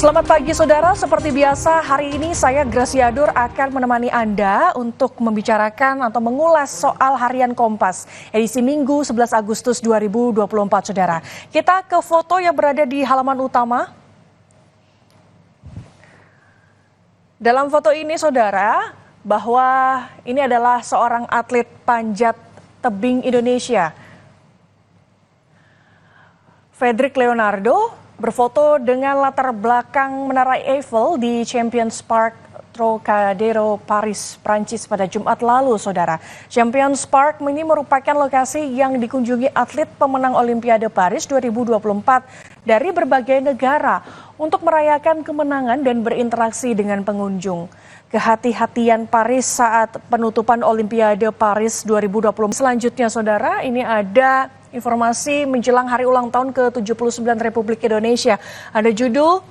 Selamat pagi saudara, seperti biasa hari ini saya Graciador akan menemani Anda untuk membicarakan atau mengulas soal harian Kompas edisi Minggu 11 Agustus 2024 saudara. Kita ke foto yang berada di halaman utama. Dalam foto ini saudara, bahwa ini adalah seorang atlet panjat tebing Indonesia. Frederick Leonardo berfoto dengan latar belakang Menara Eiffel di Champions Park Trocadero, Paris, Prancis pada Jumat lalu, saudara. Champions Park ini merupakan lokasi yang dikunjungi atlet pemenang Olimpiade Paris 2024 dari berbagai negara untuk merayakan kemenangan dan berinteraksi dengan pengunjung. Kehati-hatian Paris saat penutupan Olimpiade Paris 2020. Selanjutnya, saudara, ini ada informasi menjelang hari ulang tahun ke-79 Republik Indonesia. Ada judul,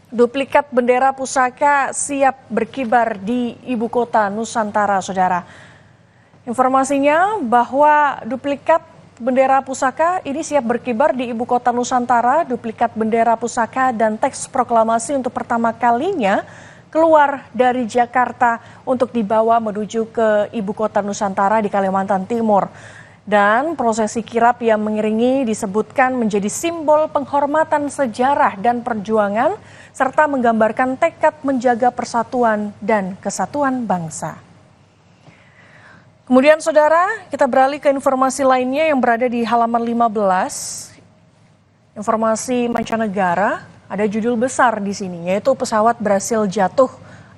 duplikat bendera pusaka siap berkibar di Ibu Kota Nusantara, saudara. Informasinya bahwa duplikat bendera pusaka ini siap berkibar di Ibu Kota Nusantara. Duplikat bendera pusaka dan teks proklamasi untuk pertama kalinya keluar dari Jakarta untuk dibawa menuju ke Ibu Kota Nusantara di Kalimantan Timur. Dan prosesi kirap yang mengiringi disebutkan menjadi simbol penghormatan sejarah dan perjuangan serta menggambarkan tekad menjaga persatuan dan kesatuan bangsa. Kemudian saudara, kita beralih ke informasi lainnya yang berada di halaman 15. Informasi mancanegara, ada judul besar di sini yaitu pesawat berhasil jatuh.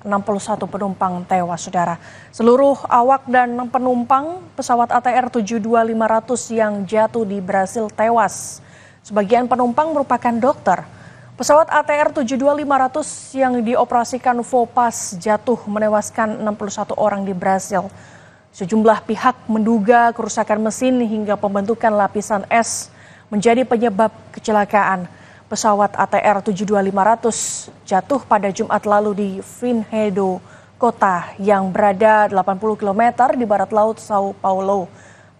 61 penumpang tewas, saudara. Seluruh awak dan penumpang pesawat ATR 72500 yang jatuh di Brasil tewas. Sebagian penumpang merupakan dokter. Pesawat ATR 72500 yang dioperasikan Vopas jatuh menewaskan 61 orang di Brasil. Sejumlah pihak menduga kerusakan mesin hingga pembentukan lapisan es menjadi penyebab kecelakaan. Pesawat ATR 72500 jatuh pada Jumat lalu di Vinhedo, kota yang berada 80 km di barat laut Sao Paulo.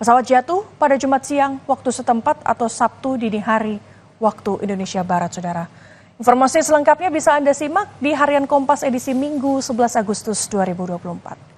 Pesawat jatuh pada Jumat siang waktu setempat atau Sabtu dini hari waktu Indonesia Barat, saudara. Informasi selengkapnya bisa Anda simak di Harian Kompas edisi Minggu 11 Agustus 2024.